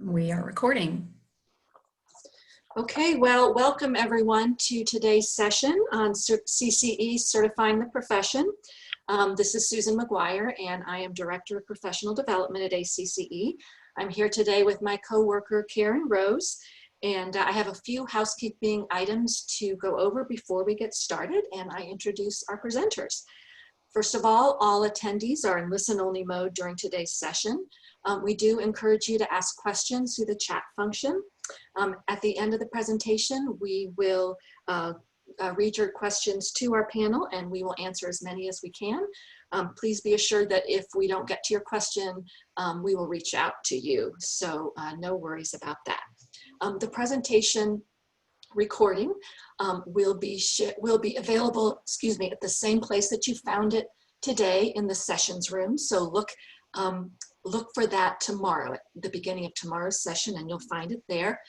We are recording. Okay, well, welcome everyone to today's session on CCE Certifying the Profession. This is Susan McGuire and I am Director of Professional Development at ACCE. I'm here today with my co-worker Karen Rose, and I have a few housekeeping items to go over before we get started and I introduce our presenters. First of all attendees are in listen-only mode during today's session. We do encourage you to ask questions through the chat function. At the end of the presentation, we will read your questions to our panel and we will answer as many as we can. Please be assured that if we don't get to your question, we will reach out to you. So no worries about that. The presentation recording will be available, at the same place that you found it today in the sessions room. So look for that tomorrow at the beginning of tomorrow's session and you'll find it there.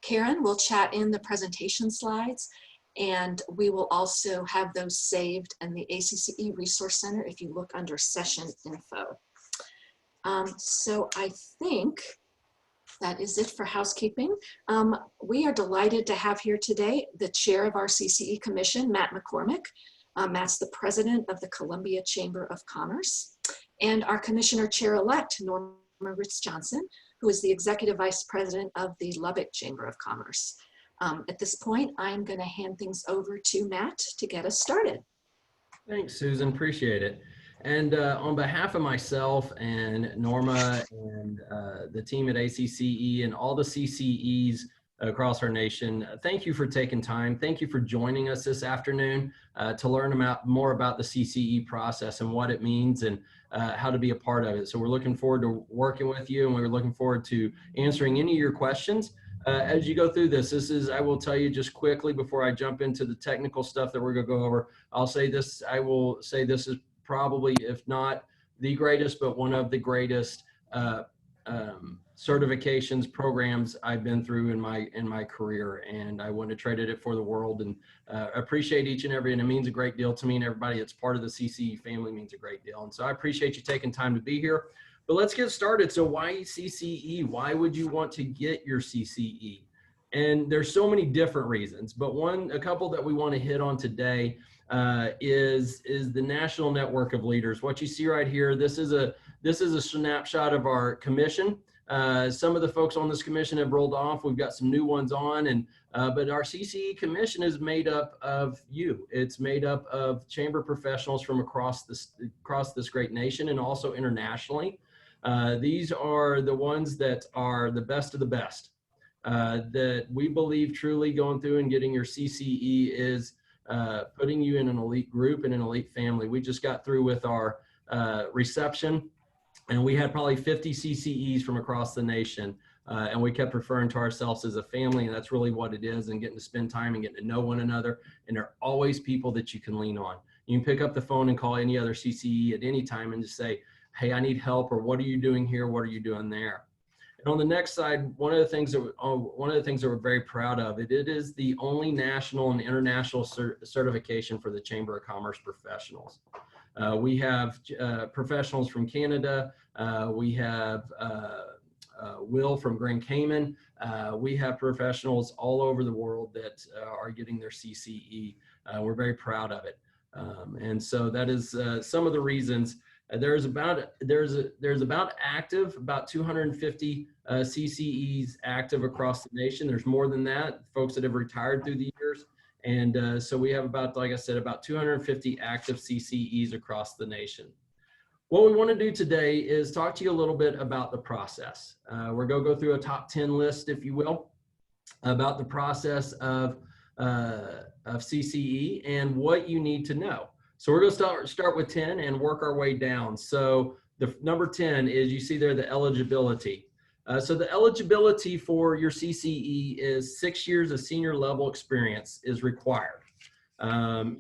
Karen will chat in the presentation slides and we will also have those saved in the ACCE Resource Center if you look under session info. So I think that is it for housekeeping. We are delighted to have here today the chair of our CCE Commission, Matt McCormick. Matt's the president of the Columbia Chamber of Commerce, and our commissioner chair-elect, Norma Ritz-Johnson, who is the executive vice president of the Lubbock Chamber of Commerce. At this point, I'm going to hand things over to Matt to get us started. Thanks, Susan. Appreciate it. And on behalf of myself and Norma and the team at ACCE and all the CCEs across our nation, thank you for taking time. Thank you for joining us this afternoon to learn more about the CCE process and what it means and how to be a part of it. So we're looking forward to working with you and we're looking forward to answering any of your questions. As you go through this is, I will tell you just quickly before I jump into the technical stuff that we're going to go over, I will say this is probably, if not the greatest, but one of the greatest certifications programs I've been through in my career, and I wouldn't have traded it for the world. And appreciate each and every, and it means a great deal to me, and everybody that's part of the CCE family means a great deal. And so I appreciate you taking time to be here. But let's get started. So why CCE? Why would you want to get your CCE? And there's so many different reasons, but a couple that we want to hit on today is the National Network of Leaders. What you see right here, this is a snapshot of our commission. Some of the folks on this commission have rolled off. We've got some new ones on, but our CCE commission is made up of you. It's made up of chamber professionals from across this great nation and also internationally. These are the ones that are the best of the best. That we believe truly going through and getting your CCE is putting you in an elite group and an elite family. We just got through with our reception and we had probably 50 CCEs from across the nation. And we kept referring to ourselves as a family, and that's really what it is, and getting to spend time and getting to know one another. And there are always people that you can lean on. You can pick up the phone and call any other CCE at any time and just say, hey, I need help, or what are you doing here? What are you doing there? And on the next side, one of the things that we're very proud of, it is the only national and international certification for the Chamber of Commerce professionals. We have professionals from Canada. We have Will from Grand Cayman. We have professionals all over the world that are getting their CCE. We're very proud of it. And so that is some of the reasons. There's about 250 CCEs active across the nation. There's more than that, folks that have retired through the years. And so we have about, like I said, about 250 active CCEs across the nation. What we want to do today is talk to you a little bit about the process. We're going to go through a top 10 list, if you will, about the process of CCE and what you need to know. So we're going to start with 10 and work our way down. So the number 10 is, you see there, the eligibility. So the eligibility for your CCE is 6 years of senior level experience is required. There's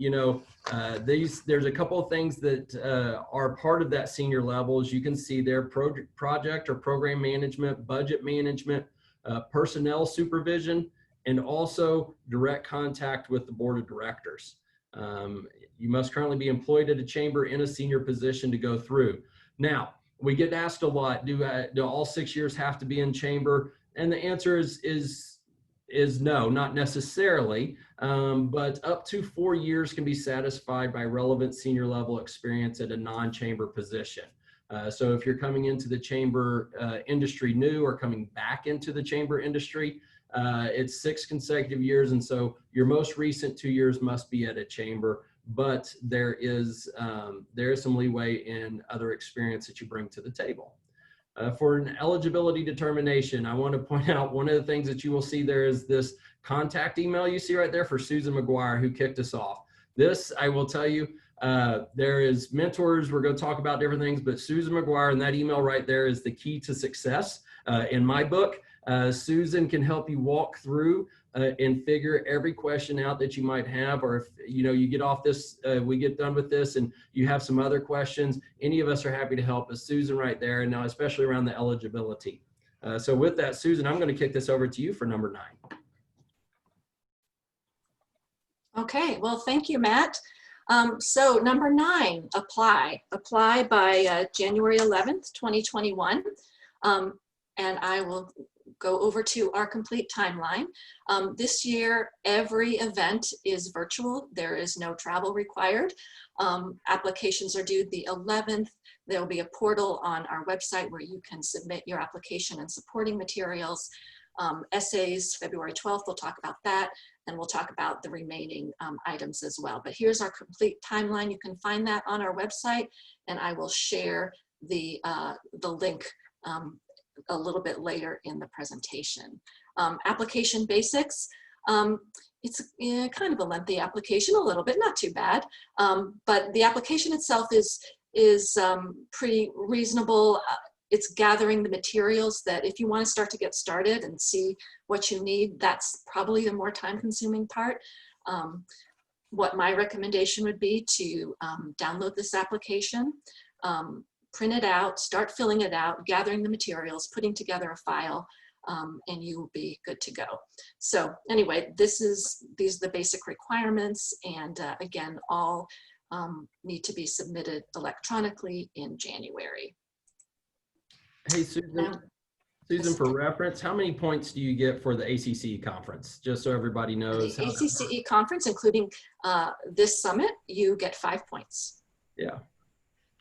a couple of things that are part of that senior level. As you can see there, project or program management, budget management, personnel supervision, and also direct contact with the board of directors. You must currently be employed at a chamber in a senior position to go through. Now, We get asked a lot, do all 6 years have to be in chamber? And the answer is no, not necessarily, but up to 4 years can be satisfied by relevant senior level experience at a non-chamber position. So if you're coming into the chamber industry new or coming back into the chamber industry, it's 6 consecutive years. And so your most recent 2 years must be at a chamber, but there is some leeway in other experience that you bring to the table. For an eligibility determination, I want to point out one of the things that you will see there is this contact email you see right there for Susan McGuire, who kicked us off. This, I will tell you, there is mentors. We're going to talk about different things, but Susan McGuire and that email right there is the key to success in my book. Susan can help you walk through and figure every question out that you might have, or if you get off this, we get done with this and you have some other questions, any of us are happy to help. Is Susan right there, and now especially around the eligibility. So with that, Susan, I'm going to kick this over to you for number 9. Okay, well, thank you, Matt. So number 9, apply by January 11th, 2021. And I will go over to our complete timeline. This year, every event is virtual. There is no travel required. Applications are due the 11th. There will be a portal on our website where you can submit your application and supporting materials. Essays, February 12th, we'll talk about that, and we'll talk about the remaining items as well. But here's our complete timeline. You can find that on our website, and I will share the link a little bit later in the presentation. Application basics. It's kind of a lengthy application, a little bit, not too bad, but the application itself is pretty reasonable. It's gathering the materials that if you want to start to get started and see what you need, that's probably the more time-consuming part. What my recommendation would be to download this application, print it out, start filling it out, gathering the materials, putting together a file, and you will be good to go. So anyway, these are the basic requirements, and again, all need to be submitted electronically in January. Hey, Susan, for reference, how many points do you get for the ACCE conference? Just so everybody knows. The ACCE conference, including this summit, you get 5 points. Yeah.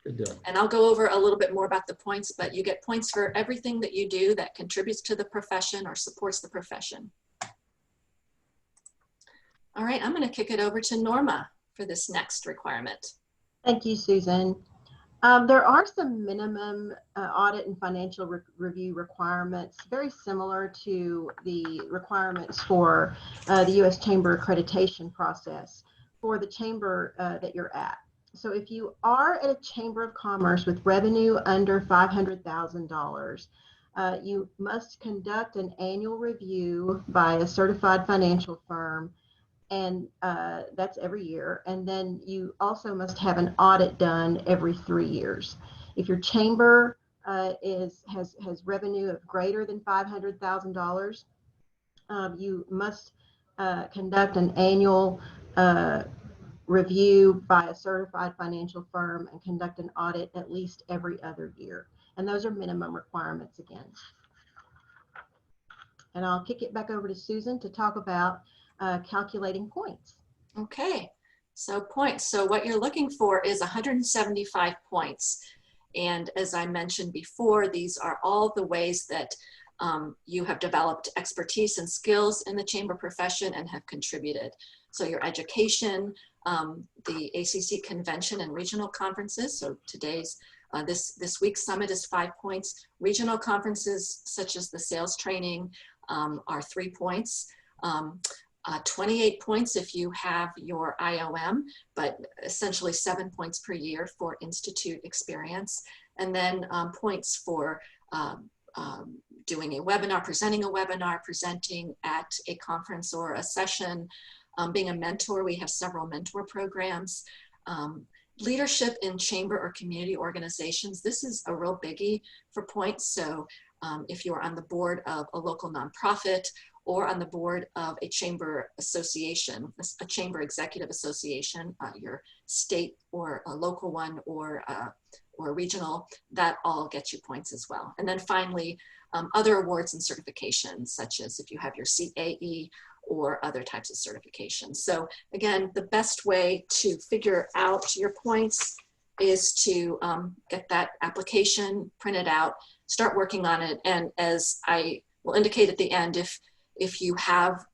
Good deal. And I'll go over a little bit more about the points, but you get points for everything that you do that contributes to the profession or supports the profession. All right, I'm going to kick it over to Norma for this next requirement. Thank you, Susan. There are some minimum audit and financial review requirements, very similar to the requirements for the U.S. Chamber accreditation process for the chamber that you're at. So if you are at a Chamber of Commerce with revenue under $500,000, you must conduct an annual review by a certified financial firm, and that's every year. And then you also must have an audit done every 3 years. If your chamber has revenue of greater than $500,000, you must conduct an annual review by a certified financial firm and conduct an audit at least every other year. And those are minimum requirements again. And I'll kick it back over to Susan to talk about calculating points. Okay, so points. So what you're looking for is 175 points. And as I mentioned before, these are all the ways that you have developed expertise and skills in the chamber profession and have contributed. So your education, the ACC convention and regional conferences. So today's, this week's summit is 5 points. Regional conferences such as the sales training are 3 points. 28 points if you have your IOM, but essentially 7 points per year for institute experience. And then points for doing a webinar, presenting at a conference or a session, being a mentor. We have several mentor programs. Leadership in chamber or community organizations. This is a real biggie for points. So if you're on the board of a local nonprofit or on the board of a chamber association, a chamber executive association, your state or a local one, or or regional, that all gets you points as well. And then finally, other awards and certifications, such as if you have your CAE or other types of certifications. So again, the best way to figure out your points is to get that application printed out, start working on it. And as I will indicate at the end, if you have,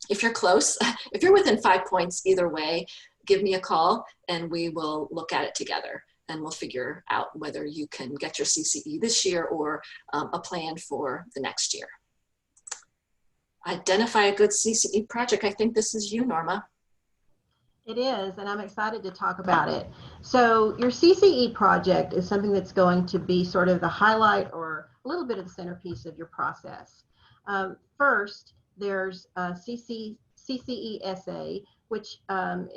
if you're close, if you're within 5 points either way, give me a call and we will look at it together and we'll figure out whether you can get your CCE this year or a plan for the next year. Identify a good CCE project. I think this is you, Norma. It is, and I'm excited to talk about it. So your CCE project is something that's going to be sort of the highlight or a little bit of the centerpiece of your process. First, there's a CCE essay, which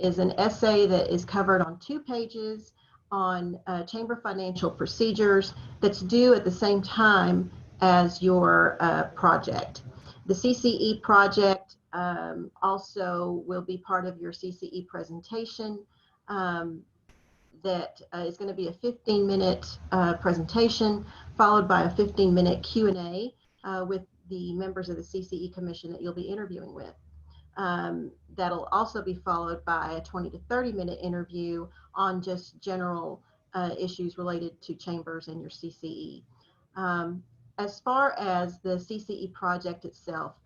is an essay that is covered on 2 pages on chamber financial procedures that's due at the same time as your project. The CCE project also will be part of your CCE presentation that is going to be a 15-minute presentation followed by a 15-minute Q&A with the members of the CCE Commission that you'll be interviewing with. That'll also be followed by a 20 to 30-minute interview on just general issues related to chambers and your CCE. As far as the CCE project itself,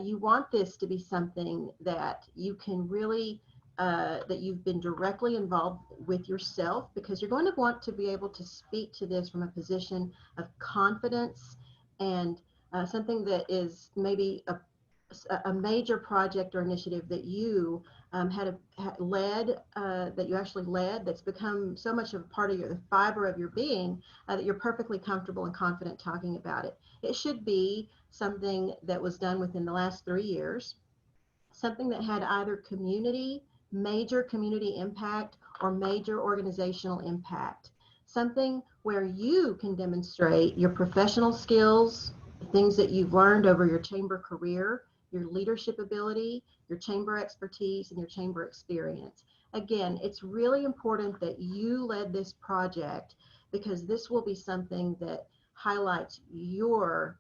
you want this to be something that you can really, that you've been directly involved with yourself, because you're going to want to be able to speak to this from a position of confidence and something that is maybe a major project or initiative that you had led, that you actually led, that's become so much of a part of the fiber of your being that you're perfectly comfortable and confident talking about it. It should be something that was done within the last 3 years, something that had either major community impact or major organizational impact, something where you can demonstrate your professional skills, things that you've learned over your chamber career, your leadership ability, your chamber expertise, and your chamber experience. Again, it's really important that you led this project because this will be something that highlights your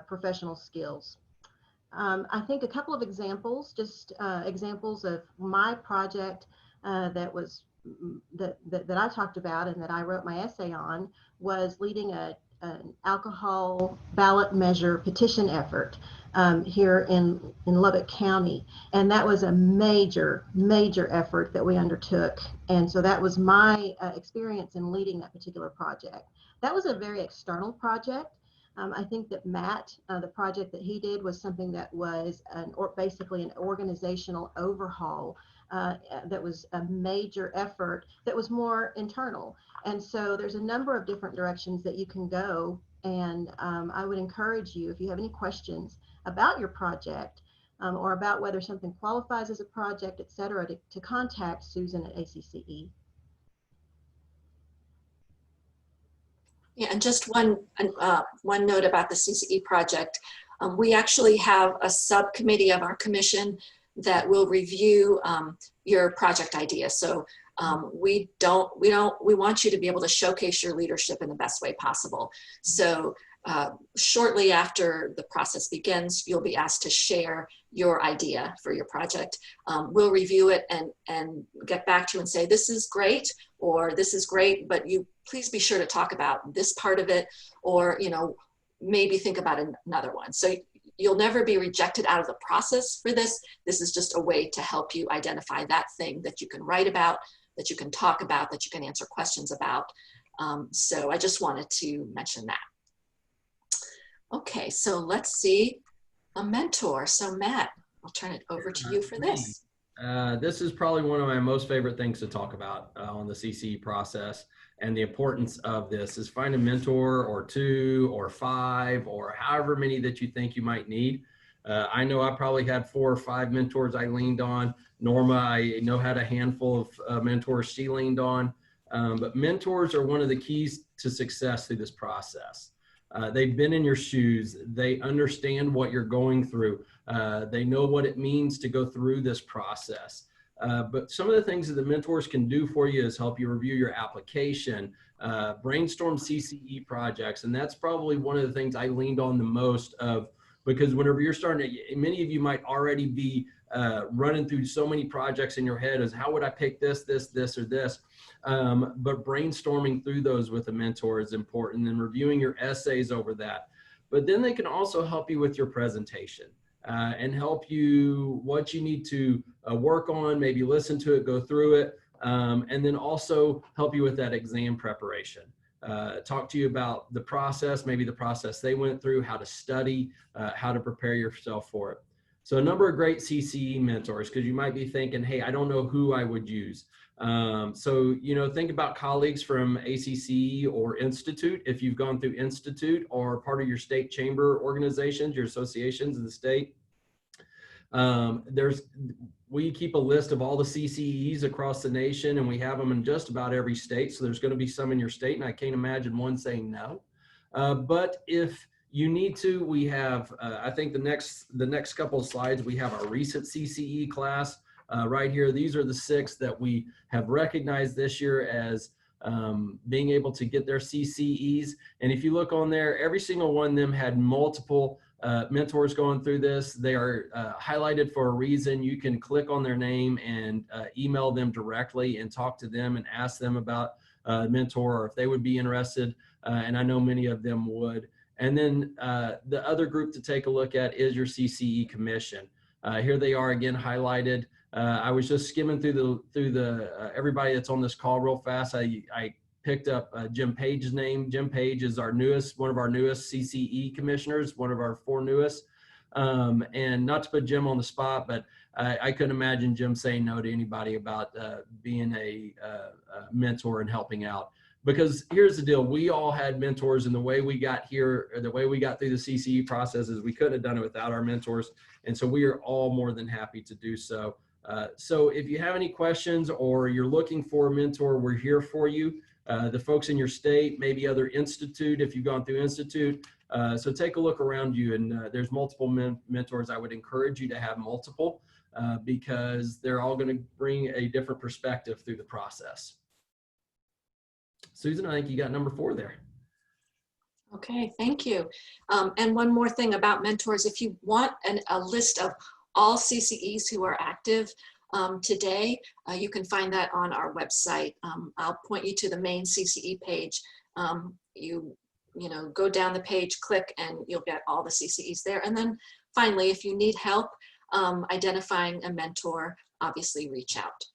professional skills. I think a couple of examples, just examples of my project that I talked about and that I wrote my essay on was leading an alcohol ballot measure petition effort here in Lubbock County. And that was a major effort that we undertook. And so that was my experience in leading that particular project. That was a very external project. I think that Matt, the project that he did was something that was basically an organizational overhaul that was a major effort that was more internal. And so there's a number of different directions that you can go. And I would encourage you, if you have any questions about your project or about whether something qualifies as a project, et cetera, to contact Susan at ACCE. Yeah, and just one note about the CCE project. We actually have a subcommittee of our commission that will review your project idea. So we want you to be able to showcase your leadership in the best way possible. So shortly after the process begins, you'll be asked to share your idea for your project. We'll review it and get back to you and say, this is great, or this is great, but you please be sure to talk about this part of it, or maybe think about another one. So you'll never be rejected out of the process for this. This is just a way to help you identify that thing that you can write about, that you can talk about, that you can answer questions about. So I just wanted to mention that. Okay, so let's see, a mentor. So Matt, I'll turn it over to you for this. This is probably one of my most favorite things to talk about on the CCE process, and the importance of this is find a mentor or 2 or 5 or however many that you think you might need. I know I probably had 4 or 5 mentors I leaned on. Norma, I know, had a handful of mentors she leaned on, but mentors are one of the keys to success through this process. They've been in your shoes. They understand what you're going through. They know what it means to go through this process. But some of the things that the mentors can do for you is help you review your application, brainstorm CCE projects. And that's probably one of the things I leaned on the most of, because whenever you're starting to, many of you might already be running through so many projects in your head as how would I pick this, or this. But brainstorming through those with a mentor is important, and reviewing your essays over that. But then they can also help you with your presentation and help you what you need to work on, maybe listen to it, go through it, and then also help you with that exam preparation. Talk to you about the process, maybe the process they went through, how to study, how to prepare yourself for it. So a number of great CCE mentors, because you might be thinking, hey, I don't know who I would use. So, you know, think about colleagues from ACCE or Institute. If you've gone through Institute or part of your state chamber organizations, your associations in the state, we keep a list of all the CCEs across the nation, and we have them in just about every state. So there's going to be some in your state, and I can't imagine one saying no. But if you need to, we have, I think the next couple of slides, we have our recent CCE class right here. These are the 6 that we have recognized this year as being able to get their CCEs. And if you look on there, every single one of them had multiple mentors going through this. They are highlighted for a reason. You can click on their name and email them directly and talk to them and ask them about mentor, or if they would be interested. And I know many of them would. And then the other group to take a look at is your CCE commission. Here they are again highlighted. I was just skimming through the everybody that's on this call real fast. I picked up Jim Page's name. Jim Page is one of our newest CCE commissioners, one of our 4 newest. And not to put Jim on the spot, but I couldn't imagine Jim saying no to anybody about being a mentor and helping out. Because here's the deal, we all had mentors, and the way we got here, or the way we got through the CCE process is we couldn't have done it without our mentors. And so we are all more than happy to do so. So if you have any questions or you're looking for a mentor, we're here for you. The folks in your state, maybe other institute, if you've gone through institute. So take a look around you, and there's multiple mentors. I would encourage you to have multiple because they're all going to bring a different perspective through the process. Susan, I think you got number 4 there. Okay, thank you. And one more thing about mentors, if you want a list of all CCEs who are active today, you can find that on our website. I'll point you to the main CCE page. You know, go down the page, click, and you'll get all the CCEs there. And then finally, if you need help identifying a mentor, obviously reach out.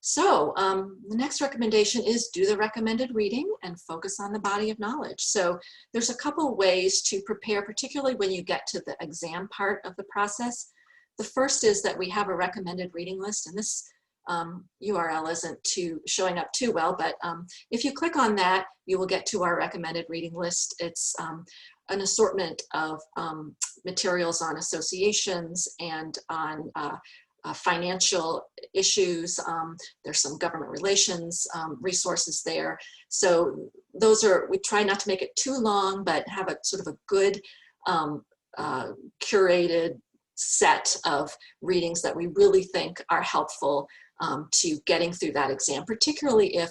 So the next recommendation is do the recommended reading and focus on the body of knowledge. So there's a couple ways to prepare, particularly when you get to the exam part of the process. The first is that we have a recommended reading list, and this URL isn't showing up too well, but if you click on that, you will get to our recommended reading list. It's an assortment of materials on associations and on financial issues. There's some government relations resources there. So those are, we try not to make it too long, but have a sort of a good curated set of readings that we really think are helpful to getting through that exam, particularly if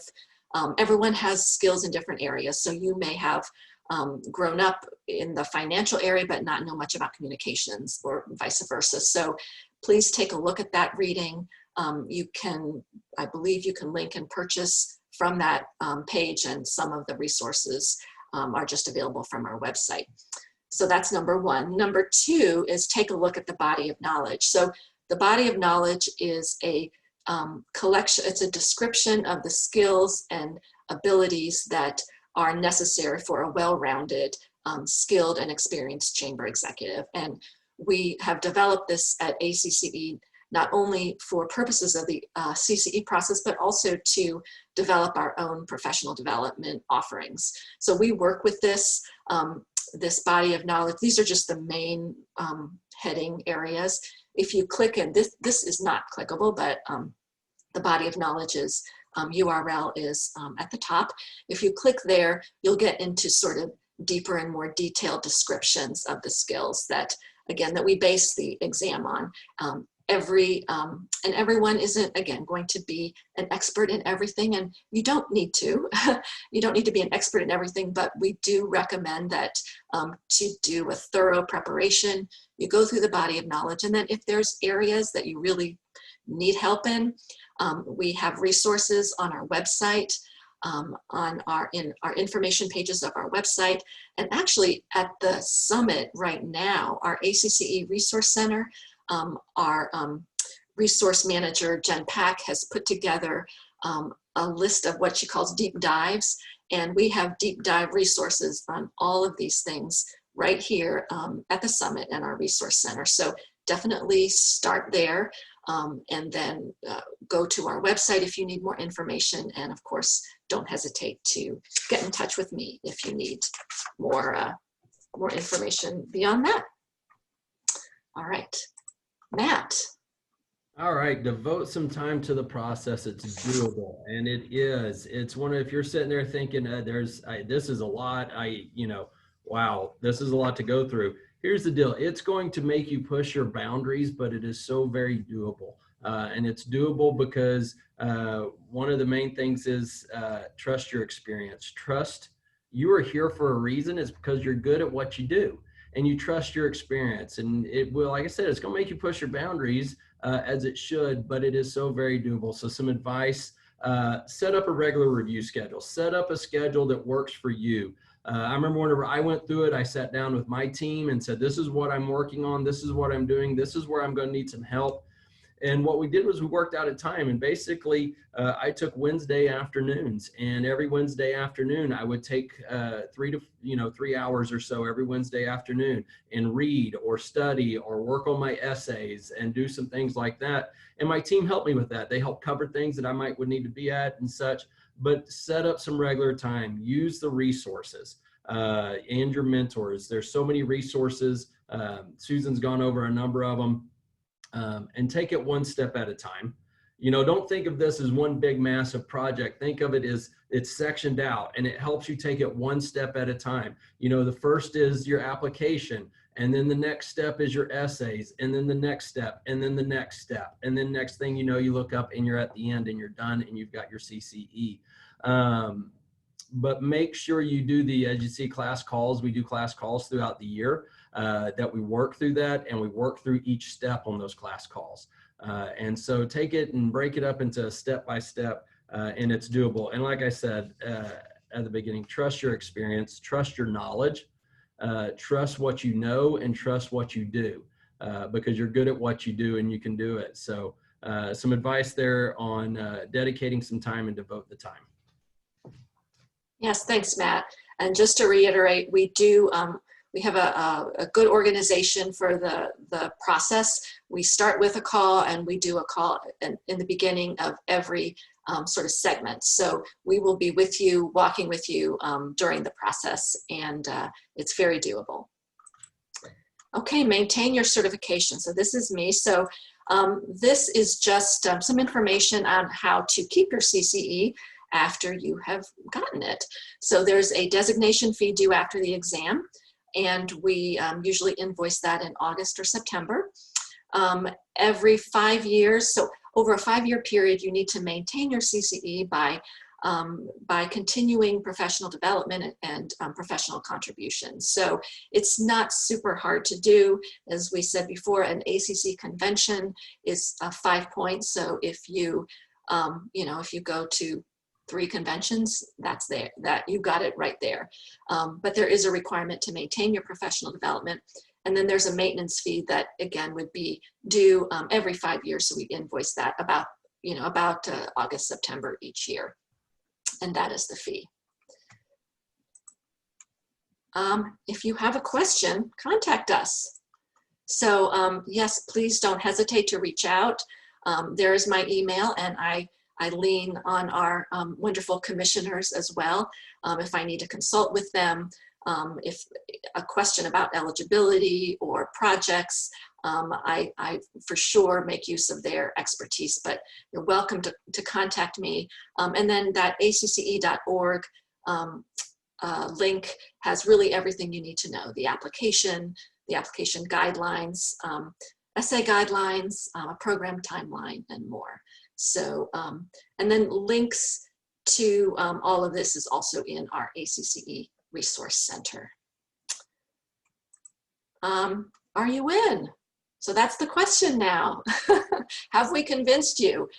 everyone has skills in different areas. So you may have grown up in the financial area but not know much about communications, or vice versa. So please take a look at that reading. You can, I believe you can link and purchase from that page, and some of the resources are just available from our website. So that's number 1. Number 2 is take a look at the body of knowledge. So the body of knowledge is a collection, it's a description of the skills and abilities that are necessary for a well-rounded, skilled and experienced chamber executive. And we have developed this at ACCE not only for purposes of the CCE process, but also to develop our own professional development offerings. So we work with this, this body of knowledge. These are just the main heading areas. If you click, and this is not clickable, but the body of knowledge is URL is at the top. If you click there, you'll get into sort of deeper and more detailed descriptions of the skills that, again, that we base the exam on. and everyone isn't, again, going to be an expert in everything, and you don't need to. You don't need to be an expert in everything, but we do recommend that to do a thorough preparation. You go through the body of knowledge, and then if there's areas that you really need help in, we have resources on our website, in our information pages of our website, and actually at the summit right now, our ACCE Resource Center, our resource manager, Jen Pack, has put together a list of what she calls deep dives, and we have deep dive resources on all of these things right here at the summit and our resource center. So definitely start there, and then go to our website if you need more information, and of course, don't hesitate to get in touch with me if you need more information beyond that. All right. Matt. All right, devote some time to the process. It's doable, and it is. It's one of, if you're sitting there thinking, this is a lot, wow, this is a lot to go through. Here's the deal. It's going to make you push your boundaries, but it is so very doable. And it's doable because one of the main things is trust your experience. Trust you are here for a reason. It's because you're good at what you do. And you trust your experience, and it will, like I said, it's going to make you push your boundaries as it should, but it is so very doable. So some advice, set up a regular review schedule, set up a schedule that works for you. I remember whenever I went through it, I sat down with my team and said, this is what I'm working on. This is what I'm doing. This is where I'm going to need some help. And what we did was we worked out a time, and basically I took Wednesday afternoons, and every Wednesday afternoon I would take 3 hours or so every Wednesday afternoon and read or study or work on my essays and do some things like that. And my team helped me with that. They helped cover things that I would need to be at and such, but set up some regular time, use the resources and your mentors. There's so many resources. Susan's gone over a number of them. And take it one step at a time. Don't think of this as one big massive project. Think of it as it's sectioned out, and it helps you take it one step at a time. The first is your application, and then the next step is your essays, and then the next step, and then the next step. And then next thing you know, you look up and you're at the end and you're done and you've got your CCE. But make sure you do as you see, class calls. We do class calls throughout the year that we work through that, and we work through each step on those class calls. And so take it and break it up into step by step, and it's doable. And like I said at the beginning, trust your experience, trust your knowledge, trust what you know, and trust what you do, because you're good at what you do and you can do it. So some advice there on dedicating some time and devote the time. Yes, thanks, Matt. And just to reiterate, we have a good organization for the process. We start with a call, and we do a call in the beginning of every sort of segment. So we will be with you, walking with you during the process, and it's very doable. Okay, maintain your certification. So this is me. So this is just some information on how to keep your CCE after you have gotten it. So there's a designation fee due after the exam, and we usually invoice that in August or September. Every 5 years, so over a 5-year period, you need to maintain your CCE by continuing professional development and professional contributions. So it's not super hard to do. As we said before, an ACC convention is 5 points. So if you go to 3 conventions, that's there, that you got it right there. But there is a requirement to maintain your professional development. And then there's a maintenance fee that, again, would be due every 5 years. So we invoice that about August, September each year. And that is the fee. If you have a question, contact us. So yes, please don't hesitate to reach out. There is my email, and I lean on our wonderful commissioners as well. If I need to consult with them, if a question about eligibility or projects, I for sure make use of their expertise, but you're welcome to contact me. And then that acce.org link has really everything you need to know, the application guidelines, essay guidelines, a program timeline, and more. So, and then links to all of this is also in our ACCE Resource Center. Are you in? So that's the question now. Have we convinced you?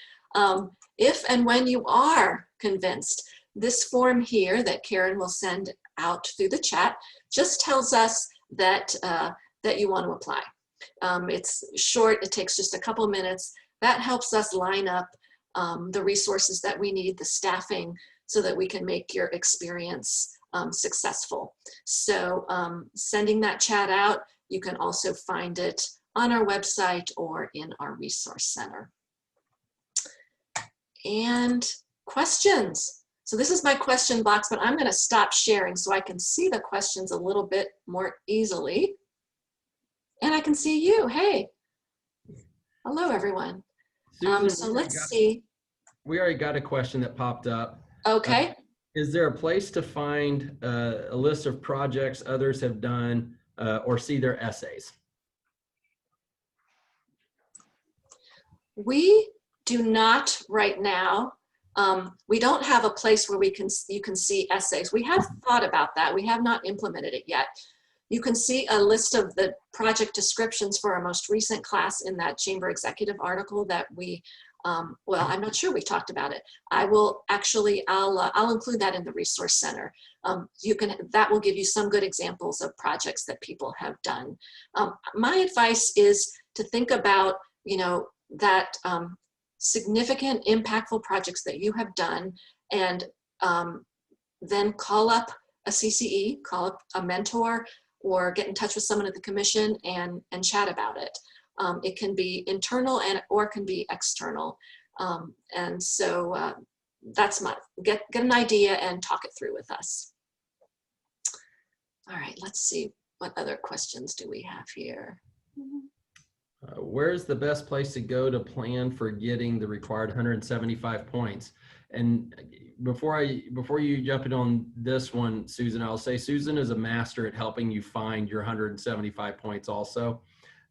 If and when you are convinced, this form here that Karen will send out through the chat just tells us that, that you want to apply. It's short, it takes just a couple minutes. That helps us line up the resources that we need, the staffing, so that we can make your experience successful. So sending that chat out, you can also find it on our website or in our resource center. And questions. So this is my question box, but I'm going to stop sharing so I can see the questions a little bit more easily. And I can see you. Hey. Hello, everyone. Susan, so let's see. We already got a question that popped up. Okay. Is there a place to find a list of projects others have done or see their essays? We do not right now. We don't have a place where you can see essays. We have thought about that. We have not implemented it yet. You can see a list of the project descriptions for our most recent class in that Chamber Executive article that we, well, I'm not sure we've talked about it. I will actually, I'll include that in the Resource Center. That will give you some good examples of projects that people have done. My advice is to think about, you know, that significant, impactful projects that you have done, and then call up a CCE, call up a mentor, or get in touch with someone at the commission and chat about it. It can be internal or can be external. And so that's get an idea and talk it through with us. All right, let's see, what other questions do we have here? Where's the best place to go to plan for getting the required 175 points? And before you jump in on this one, Susan, I'll say Susan is a master at helping you find your 175 points also.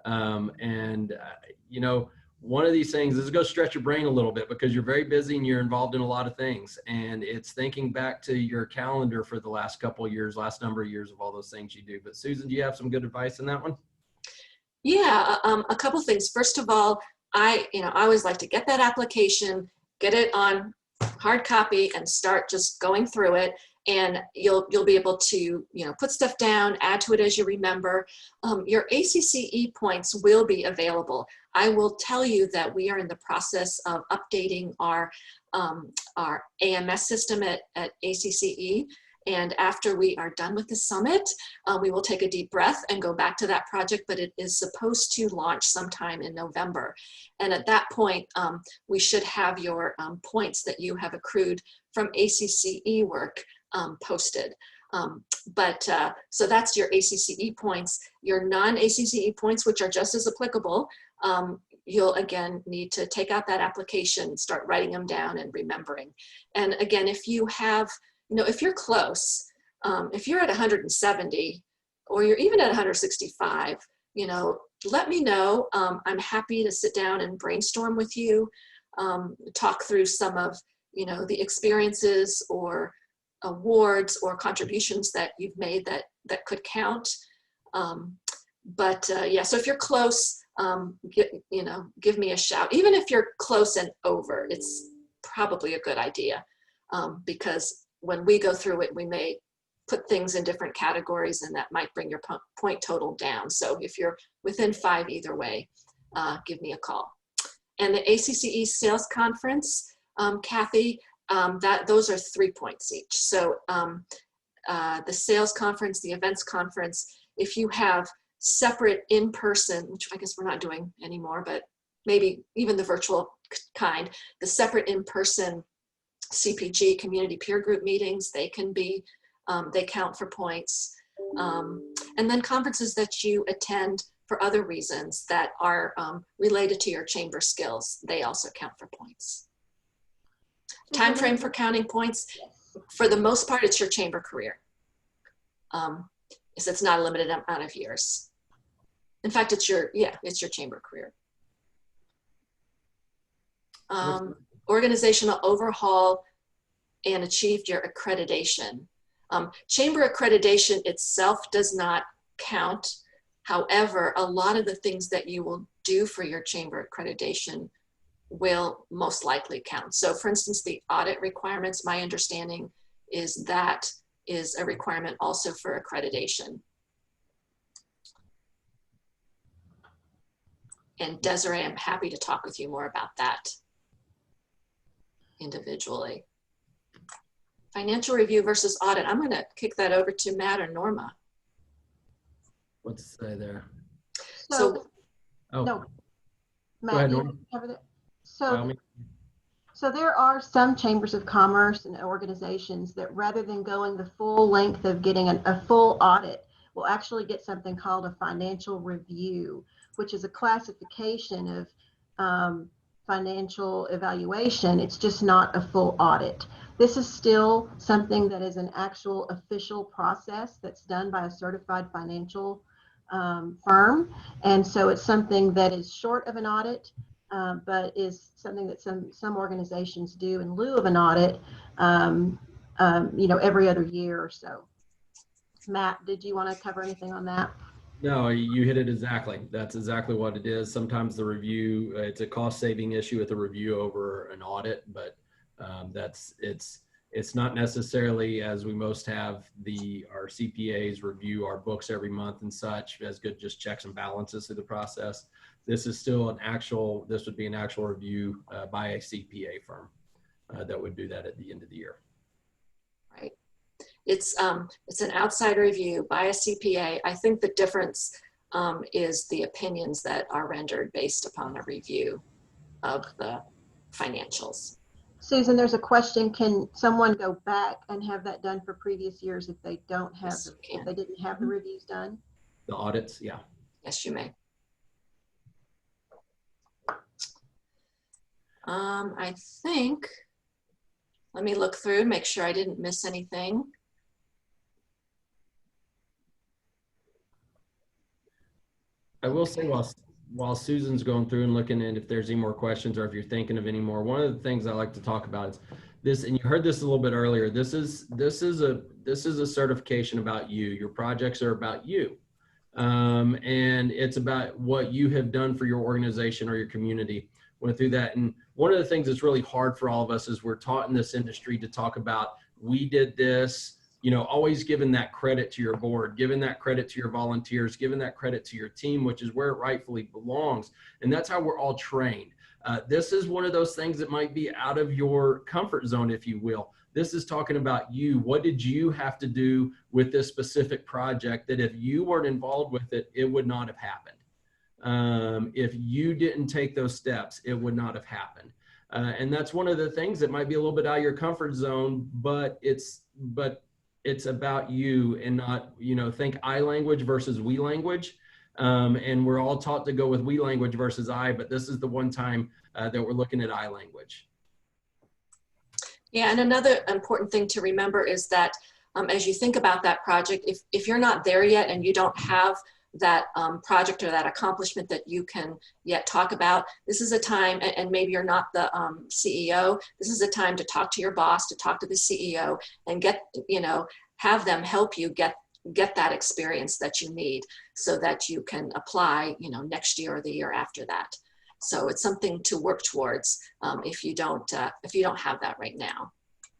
You know, one of these things is go stretch your brain a little bit because you're very busy and you're involved in a lot of things. And it's thinking back to your calendar for the last couple of years, last number of years of all those things you do. But Susan, do you have some good advice in that one? Yeah, a couple things. First of all, I always like to get that application, get it on hard copy, and start just going through it. And you'll be able to, you know, put stuff down, add to it as you remember. Your ACCE points will be available. I will tell you that we are in the process of updating our AMS system at ACCE. And after we are done with the summit, we will take a deep breath and go back to that project, but it is supposed to launch sometime in November. And at that point, we should have your points that you have accrued from ACCE work posted. So that's your ACCE points. Your non-ACCE points, which are just as applicable, you'll again need to take out that application, start writing them down and remembering. And again, if you have, you know, if you're close, if you're at 170 or you're even at 165, you know, let me know. I'm happy to sit down and brainstorm with you, talk through some of, you know, the experiences or awards or contributions that you've made that could count. Yeah, so if you're close, give me a shout. Even if you're close and over, it's probably a good idea because when we go through it, we may put things in different categories and that might bring your point total down. So if you're within 5 either way, give me a call. And the ACCE sales conference, Kathy, those are 3 points each. So the sales conference, the events conference, if you have separate in-person, which I guess we're not doing anymore, but maybe even the virtual kind, the separate in-person CPG community peer group meetings, they can be, they count for points. And then conferences that you attend for other reasons that are related to your chamber skills, they also count for points. Time frame for counting points, for the most part, it's your chamber career. It's not a limited amount of years. In fact, it's your chamber career. Organizational overhaul and achieved your accreditation. Chamber accreditation itself does not count. However, a lot of the things that you will do for your chamber accreditation will most likely count. So for instance, the audit requirements, my understanding is that is a requirement also for accreditation. And Desiree, I'm happy to talk with you more about that individually. Financial review versus audit. I'm going to kick that over to Matt or Norma. What to say there? So Oh, no, Matt, go ahead, you Norma. want to cover that? By So there are some chambers of commerce and organizations that rather than going the full length of getting a full audit, will actually get something called a financial review, which is a classification of financial evaluation. It's just not a full audit. This is still something that is an actual official process that's done by a certified financial firm. And so it's something that is short of an audit, but is something that some organizations do in lieu of an audit, every other year or so. Matt, did you want to cover anything on that? No, you hit it exactly. That's exactly what it is. Sometimes the review, it's a cost saving issue with the review over an audit, but it's not necessarily, as we most have our CPAs review our books every month and such, as good just checks and balances through the process. This is still this would be an actual review by a CPA firm that would do that at the end of the year. Right. It's an outside review by a CPA. I think the difference is the opinions that are rendered based upon the review of the financials. Susan, there's a question. Can someone go back and have that done for previous years if they don't have Yes, if they didn't have the reviews done? The audits, yeah. Yes, you may. I think, let me look through, make sure I didn't miss anything. I will say while Susan's going through and looking at if there's any more questions or if you're thinking of any more, one of the things I like to talk about is this, and you heard this a little bit earlier. This is a certification about you. Your projects are about you. And it's about what you have done for your organization or your community. Went through that. And one of the things that's really hard for all of us is we're taught in this industry to talk about, we did this, always giving that credit to your board, giving that credit to your volunteers, giving that credit to your team, which is where it rightfully belongs. And that's how we're all trained. This is one of those things that might be out of your comfort zone, if you will. This is talking about you. What did you have to do with this specific project that if you weren't involved with it, it would not have happened? If you didn't take those steps, it would not have happened. And that's one of the things that might be a little bit out of your comfort zone, but it's about you and not, think I language versus we language. And we're all taught to go with we language versus I, but this is the one time that we're looking at I language. Yeah, and another important thing to remember is that as you think about that project, if you're not there yet and you don't have that project or that accomplishment that you can yet talk about, this is a time, and maybe you're not the CEO, this is a time to talk to your boss, to talk to the CEO and have them help you get that experience that you need so that you can apply, next year or the year after that. So it's something to work towards if you don't have that right now.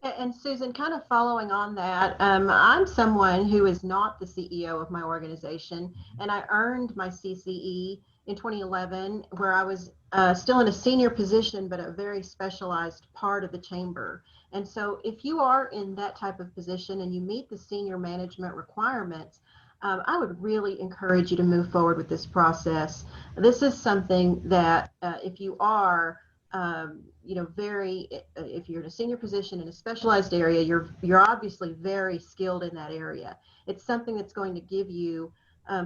And Susan, kind of following on that, I'm someone who is not the CEO of my organization, and I earned my CCE in 2011, where I was still in a senior position, but a very specialized part of the chamber. And so if you are in that type of position and you meet the senior management requirements, I would really encourage you to move forward with this process. This is something that if you are if you're in a senior position in a specialized area, you're obviously very skilled in that area. It's something that's going to give you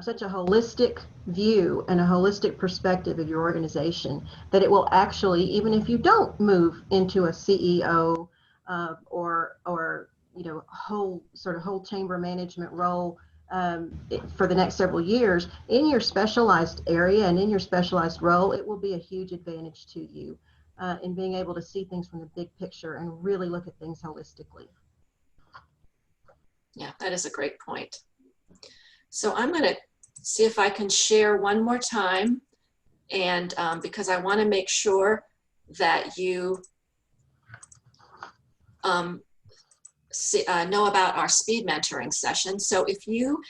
such a holistic view and a holistic perspective of your organization that it will actually, even if you don't move into a CEO or whole chamber management role for the next several years in your specialized area and in your specialized role, it will be a huge advantage to you in being able to see things from the big picture and really look at things holistically. Yeah, that is a great point. So I'm going to see if I can share one more time, and because I want to make sure that you know about our speed mentoring session. So if you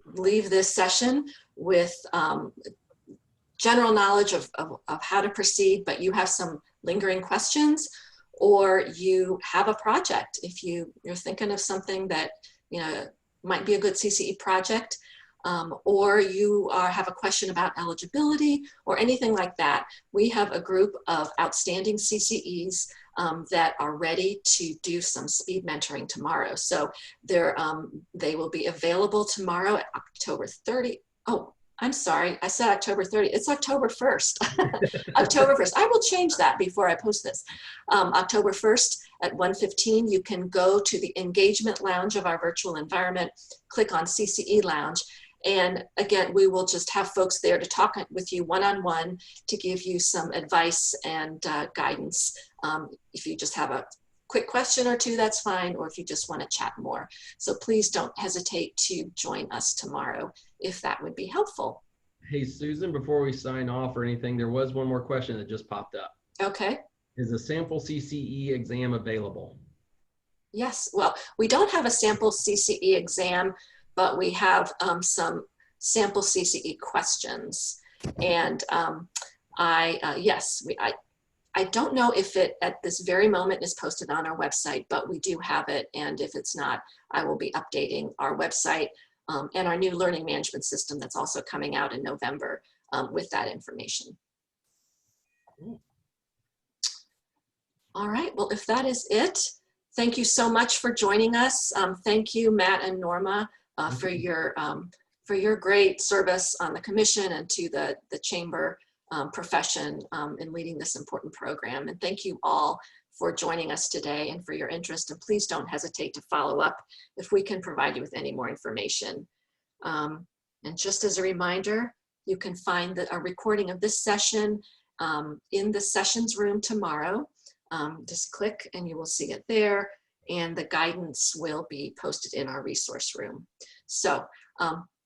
leave this session with general knowledge of how to proceed, but you have some lingering questions, or you have a project, if you're thinking of something that might be a good CCE project, or you have a question about eligibility or anything like that, we have a group of outstanding CCEs that are ready to do some speed mentoring tomorrow. So they will be available tomorrow at October 30. Oh, I'm sorry, I said October 30. It's October 1st. October 1st. I will change that before I post this. October 1st at 1:15, you can go to the engagement lounge of our virtual environment, click on CCE Lounge, and again, we will just have folks there to talk with you one-on-one to give you some advice and guidance. If you just have a quick question or two, that's fine, or if you just want to chat more. So please don't hesitate to join us tomorrow if that would be helpful. Hey, Susan, before we sign off or anything, there was one more question that just popped up. Okay. Is a sample CCE exam available? Yes, well, we don't have a sample CCE exam, but we have some sample CCE questions. And yes, I don't know if it at this very moment is posted on our website, but we do have it. And if it's not, I will be updating our website and our new learning management system that's also coming out in November with that information. All right, well, if that is it, thank you so much for joining us. Thank you, Matt and Norma, for your great service on the commission and to the chamber profession in leading this important program. And thank you all for joining us today and for your interest. And please don't hesitate to follow up if we can provide you with any more information. And just as a reminder, you can find a recording of this session in the sessions room tomorrow. Just click and you will see it there, and the guidance will be posted in our resource room. So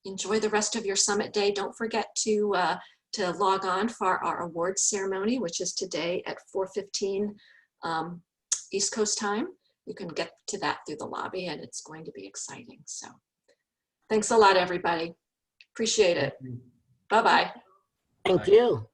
enjoy the rest of your summit day. Don't forget to log on for our awards ceremony, which is today at 4:15 East Coast time. You can get to that through the lobby, and it's going to be exciting. So thanks a lot, everybody. Appreciate it. Bye-bye. Thank you.